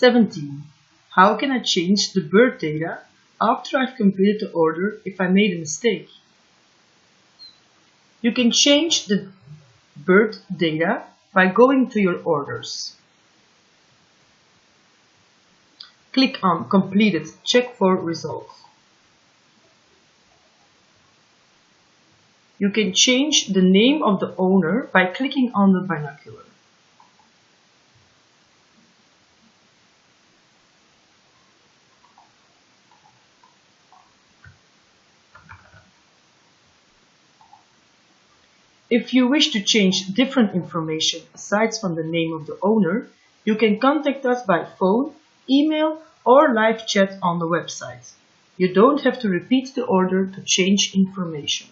17. How can I change the birth data after I've completed the order if I made a mistake? You can change the birth data by going to your orders. Click on Completed, check for results. You can change the name of the owner by clicking on the binocular. If you wish to change different information aside from the name of the owner, you can contact us by phone, email, or live chat on the website. You don't have to repeat the order to change information.